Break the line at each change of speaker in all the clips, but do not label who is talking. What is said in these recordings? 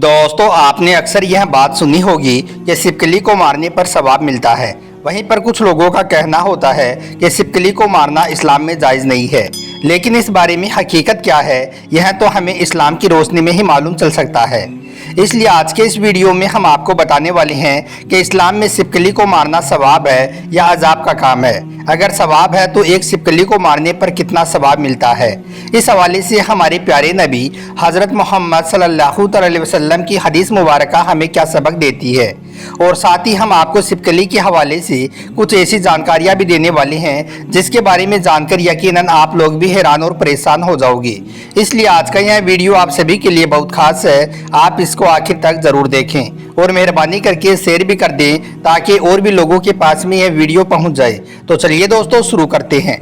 दोस्तों, आपने अक्सर यह बात सुनी होगी कि छिपकली को मारने पर सवाब मिलता है। वहीं पर कुछ लोगों का कहना होता है कि छिपकली को मारना इस्लाम में जायज़ नहीं है। लेकिन इस बारे में हकीकत क्या है, यह तो हमें इस्लाम की रोशनी में ही मालूम चल सकता है। इसलिए आज के इस वीडियो में हम आपको बताने वाले हैं कि इस्लाम में छिपकली को मारना सवाब है या अजाब का काम है। अगर सवाब है तो एक छिपकली को मारने पर कितना सवाब मिलता है। इस हवाले से हमारे प्यारे नबी हज़रत मोहम्मद सल्लल्लाहु अलैहि वसल्लम की हदीस मुबारक हमें क्या सबक देती है, और साथ ही हम आपको छिपकली के हवाले से कुछ ऐसी जानकारियां भी देने वाले हैं जिसके बारे में जानकर यकीनन आप लोग भी हैरान और परेशान हो जाओगे। इसलिए आज का यह वीडियो आप सभी के लिए बहुत खास है। आप इसको आखिर तक जरूर देखें और मेहरबानी करके शेयर भी कर दें ताकि और भी लोगों के पास में यह वीडियो पहुंच जाए। तो चलिए दोस्तों, शुरू करते हैं।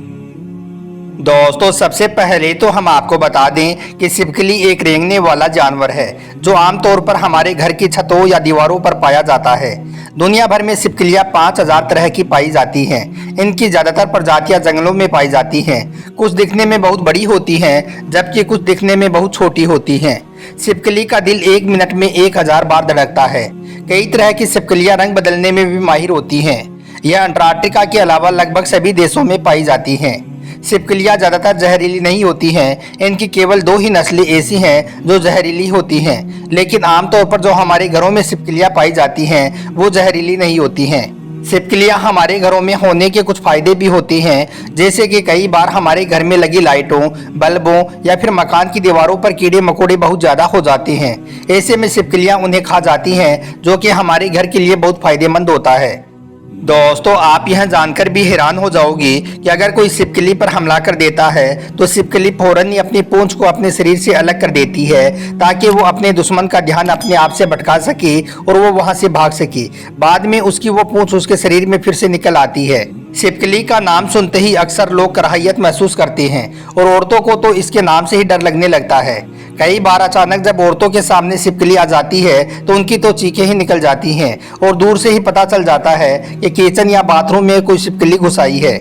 दोस्तों, सबसे पहले तो हम आपको बता दें कि छिपकली एक रेंगने वाला जानवर है जो आमतौर पर हमारे घर की छतों या दीवारों पर पाया जाता है। दुनिया भर में छिपकलियां 5000 तरह की पाई जाती हैं। इनकी ज़्यादातर प्रजातियां जंगलों में पाई जाती हैं। कुछ दिखने में बहुत बड़ी होती हैं जबकि कुछ दिखने में बहुत छोटी होती हैं। छिपकली का दिल 1 मिनट में 1000 बार धड़कता है। कई तरह की छिपकलियां रंग बदलने में भी माहिर होती हैं। यह अंटार्कटिका के अलावा लगभग सभी देशों में पाई जाती हैं। छिपकलियां ज़्यादातर जहरीली नहीं होती हैं। इनकी केवल 2 ही नस्लें ऐसी हैं जो जहरीली होती हैं, लेकिन आमतौर पर जो हमारे घरों में छिपकलियां पाई जाती हैं वो जहरीली नहीं होती हैं। छिपकलियां हमारे घरों में होने के कुछ फ़ायदे भी होते हैं, जैसे कि कई बार हमारे घर में लगी लाइटों, बल्बों या फिर मकान की दीवारों पर कीड़े मकोड़े बहुत ज़्यादा हो जाते हैं। ऐसे में छिपकलियां उन्हें खा जाती हैं, जो कि हमारे घर के लिए बहुत फ़ायदेमंद होता है। दोस्तों, आप यह जानकर भी हैरान हो जाओगे कि अगर कोई छिपकली पर हमला कर देता है तो छिपकली फौरन ही अपनी पूंछ को अपने शरीर से अलग कर देती है ताकि वो अपने दुश्मन का ध्यान अपने आप से भटका सके और वो वहां से भाग सके। बाद में उसकी वो पूंछ उसके शरीर में फिर से निकल आती है। छिपकली का नाम सुनते ही अक्सर लोग कराहियत महसूस करते हैं और औरतों को तो इसके नाम से ही डर लगने लगता है। कई बार अचानक जब औरतों के सामने छिपकली आ जाती है तो उनकी तो चीखें ही निकल जाती हैं और दूर से ही पता चल जाता है कि किचन या बाथरूम में कोई छिपकली घुस आई है।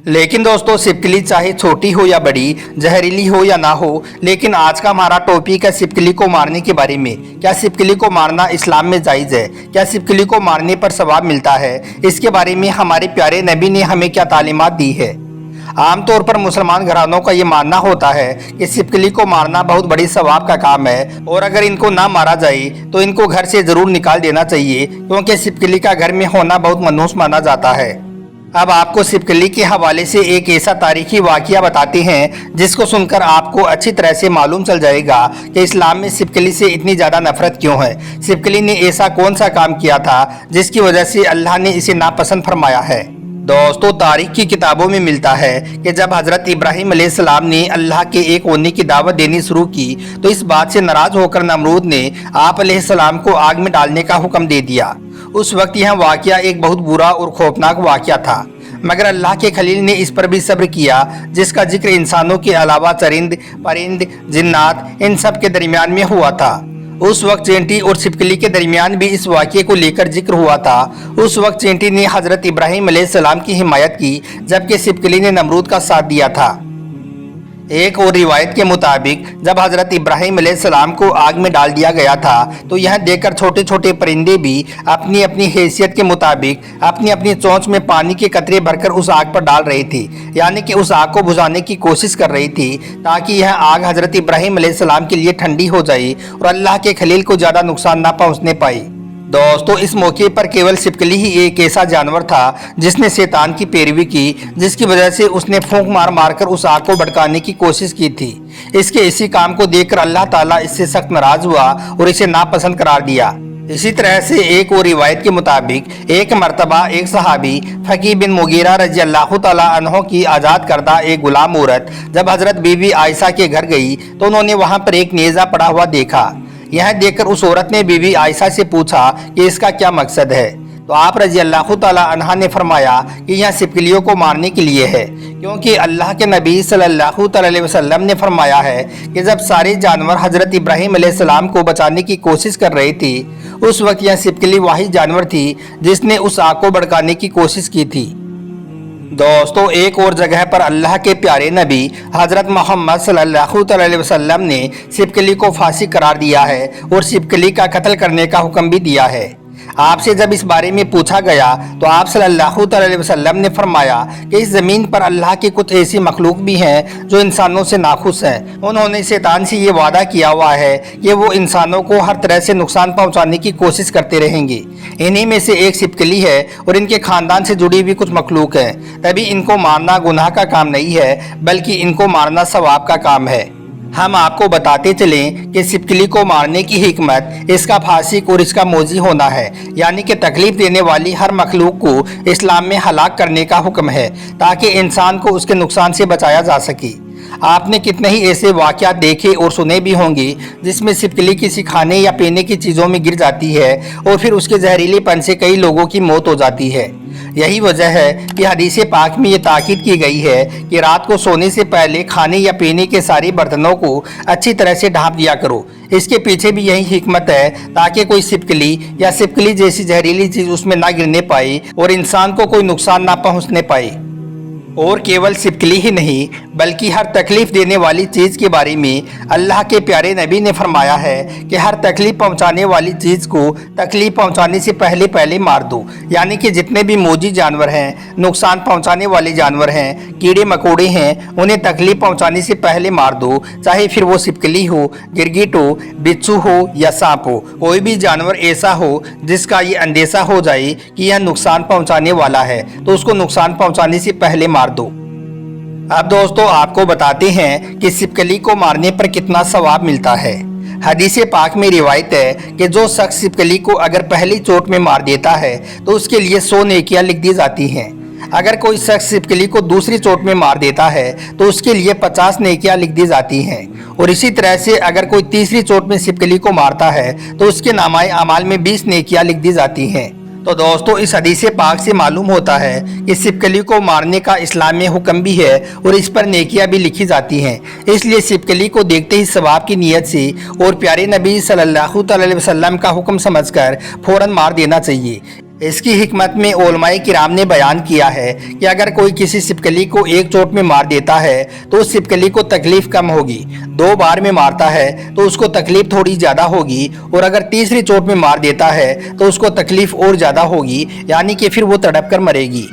लेकिन दोस्तों, छिपकली चाहे छोटी हो या बड़ी, जहरीली हो या ना हो, लेकिन आज का हमारा टॉपिक है छिपकली को मारने के बारे में। क्या छिपकली को मारना इस्लाम में जायज़ है? क्या छिपकली को मारने पर सवाब मिलता है? इसके बारे में हमारे प्यारे नबी ने हमें क्या तालीमात दी है। आमतौर पर मुसलमान घरानों का ये मानना होता है कि छिपकली को मारना बहुत बड़ी सवाब का काम है और अगर इनको ना मारा जाए तो इनको घर से ज़रूर निकाल देना चाहिए, क्योंकि छिपकली का घर में होना बहुत मनहूस माना जाता है। अब आपको छिपकली के हवाले से एक ऐसा तारीखी वाक़या बताते हैं जिसको सुनकर आपको अच्छी तरह से मालूम चल जाएगा कि इस्लाम में छिपकली से इतनी ज़्यादा नफरत क्यों है। छिपकली ने ऐसा कौन सा काम किया था जिसकी वजह से अल्लाह ने इसे नापसंद फरमाया है। दोस्तों, तारीख की किताबों में मिलता है कि जब हज़रत इब्राहीम अलैहिस्सलाम ने अल्लाह के एक होने की दावत देनी शुरू की तो इस बात से नाराज़ होकर नमरूद ने आप अलैहिस्सलाम को आग में डालने का हुक्म दे दिया। उस वक्त यह वाक़या एक बहुत बुरा और खौफनाक वाक़या था, मगर अल्लाह के खलील ने इस पर भी सब्र किया, जिसका जिक्र इंसानों के अलावा चरिंद, परिंद, जिन्नात इन सब के दरमियान में हुआ था। उस वक्त चींटी और छिपकली के दरमियान भी इस वाक़ये को लेकर जिक्र हुआ था। उस वक्त चींटी ने हज़रत इब्राहीम अलैहिस्सलाम की हिमायत की, जबकि छिपकली ने नमरूद का साथ दिया था। एक और रिवायत के मुताबिक जब हज़रत इब्राहीम अलैहिस्सलाम को आग में डाल दिया गया था तो यह देखकर छोटे छोटे परिंदे भी अपनी अपनी हैसियत के मुताबिक अपनी अपनी चोंच में पानी के कतरे भरकर उस आग पर डाल रही थी, यानी कि उस आग को बुझाने की कोशिश कर रही थी ताकि यह आग हज़रत इब्राहीम अलैहिस्सलाम के लिए ठंडी हो जाए और अल्लाह के खलील को ज़्यादा नुकसान ना पहुँचने पाए। दोस्तों, इस मौके पर केवल छिपकली ही एक ऐसा जानवर था जिसने शैतान की पैरवी की, जिसकी वजह से उसने फूंक मार मार कर उस आग को भड़काने की कोशिश की थी। इसके इसी काम को देखकर अल्लाह ताला इससे सख्त नाराज हुआ और इसे नापसंद करार दिया। इसी तरह से एक और रिवायत के मुताबिक एक मर्तबा एक सहाबी फकी बिन मुगीरा रजी अल्लाह ताला अन्हो की आज़ाद करदा एक गुलाम औरत जब हज़रत बीवी आयशा के घर गई तो उन्होंने वहाँ पर एक नेज़ा पड़ा हुआ देखा। यह देखकर उस औरत ने बीवी आयशा से पूछा कि इसका क्या मकसद है, तो आप रजी अल्लाह ताला अन्हा ने फरमाया कि यह छिपकलियों को मारने के लिए है, क्योंकि अल्लाह के नबी सल्लल्लाहु अलैहि वसल्लम ने फरमाया है कि जब सारे जानवर हज़रत इब्राहीम अलैहिस्सलाम को बचाने की कोशिश कर रही थी उस वक्त यह छिपकली वाहिद जानवर थी जिसने उस आग को भड़काने की कोशिश की थी। दोस्तों, एक और जगह पर अल्लाह के प्यारे नबी हज़रत मोहम्मद सल्लल्लाहु अलैहि वसल्लम ने छिपकली को फांसी करार दिया है और छिपकली का कत्ल करने का हुक्म भी दिया है। आपसे जब इस बारे में पूछा गया तो आप सल्लल्लाहु अलैहि वसल्लम ने फरमाया कि इस ज़मीन पर अल्लाह की कुछ ऐसी मखलूक भी हैं जो इंसानों से नाखुश हैं। उन्होंने शैतान से ये वादा किया हुआ है कि वो इंसानों को हर तरह से नुकसान पहुंचाने की कोशिश करते रहेंगे। इन्हीं में से एक छिपकली है और इनके खानदान से जुड़ी हुई कुछ मखलूक हैं। तभी इनको मारना गुनाह का काम नहीं है, बल्कि इनको मारना सवाब का काम है। हम आपको बताते चलें कि छिपकली को मारने की हिकमत इसका फासिक और इसका मोजी होना है, यानी कि तकलीफ देने वाली हर मखलूक को इस्लाम में हलाक करने का हुक्म है ताकि इंसान को उसके नुकसान से बचाया जा सके। आपने कितने ही ऐसे वाक़यात देखे और सुने भी होंगे जिसमें छिपकली किसी खाने या पीने की चीज़ों में गिर जाती है और फिर उसके जहरीलेपन से कई लोगों की मौत हो जाती है। यही वजह है कि हदीस पाक में ये ताकीद की गई है कि रात को सोने से पहले खाने या पीने के सारे बर्तनों को अच्छी तरह से ढाँप दिया करो। इसके पीछे भी यही हिकमत है ताकि कोई छिपकली या छिपकली जैसी जहरीली चीज़ उसमें ना गिरने पाए और इंसान को कोई नुकसान ना पहुँचने पाए। और केवल छिपकली ही नहीं बल्कि हर तकलीफ देने वाली चीज़ के बारे में अल्लाह के प्यारे नबी ने फरमाया है कि हर तकलीफ पहुंचाने वाली चीज़ को तकलीफ पहुंचाने से पहले पहले मार दो। यानी कि जितने भी मोजी जानवर हैं, नुकसान पहुंचाने वाले जानवर हैं, कीड़े मकोड़े हैं, उन्हें तकलीफ पहुंचाने से पहले मार दो। चाहे फिर वो छिपकली हो, गिरगिट हो, बिच्छू हो या सांप हो, कोई भी जानवर ऐसा हो जिसका ये अंदेशा हो जाए कि यह नुकसान पहुँचाने वाला है तो उसको नुकसान पहुँचाने से पहले मार दो। अब दोस्तों, आपको बताते हैं कि छिपकली को मारने पर कितना सवाब मिलता है। हदीस पाक में रिवायत है कि जो शख्स छिपकली को अगर पहली चोट में मार देता है तो उसके लिए 100 नेकियां लिख दी जाती हैं। अगर कोई शख्स छिपकली को दूसरी चोट में मार देता है तो उसके लिए 50 नेकियां लिख दी जाती हैं। और इसी तरह से अगर कोई तीसरी चोट में छिपकली को मारता है तो उसके नामाए अमाल में 20 नेकियां लिख दी जाती हैं। तो दोस्तों, इस हदीस पाक से मालूम होता है कि छिपकली को मारने का इस्लाम में हुक्म भी है और इस पर नेकियां भी लिखी जाती हैं। इसलिए छिपकली को देखते ही सवाब की नीयत से और प्यारे नबी सल्लल्लाहु अलैहि वसल्लम का हुक्म समझकर फौरन मार देना चाहिए। इसकी हिकमत में उलमाए किराम ने बयान किया है कि अगर कोई किसी छिपकली को एक चोट में मार देता है तो उस छिपकली को तकलीफ कम होगी। 2 बार में मारता है तो उसको तकलीफ थोड़ी ज़्यादा होगी और अगर तीसरी चोट में मार देता है तो उसको तकलीफ और ज़्यादा होगी, यानी कि फिर वो तड़प कर मरेगी।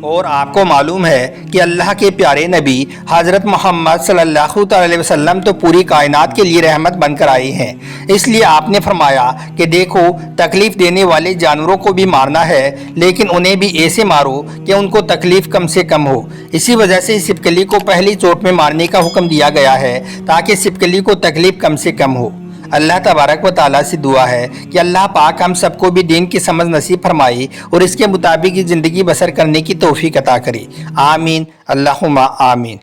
और आपको मालूम है कि अल्लाह के प्यारे नबी हज़रत मोहम्मद सल्लल्लाहु अलैहि वसल्लम तो पूरी कायनात के लिए रहमत बनकर आए हैं। इसलिए आपने फरमाया कि देखो, तकलीफ़ देने वाले जानवरों को भी मारना है, लेकिन उन्हें भी ऐसे मारो कि उनको तकलीफ़ कम से कम हो। इसी वजह से छिपकली को पहली चोट में मारने का हुक्म दिया गया है ताकि छिपकली को तकलीफ़ कम से कम हो। अल्लाह तबारक व ताला से दुआ है कि अल्लाह पाक हम सबको भी दीन की समझ नसीब फरमाए और इसके मुताबिक ज़िंदगी बसर करने की तौफीक अता करे। आमीन, अल्लाहुम्मा आमीन।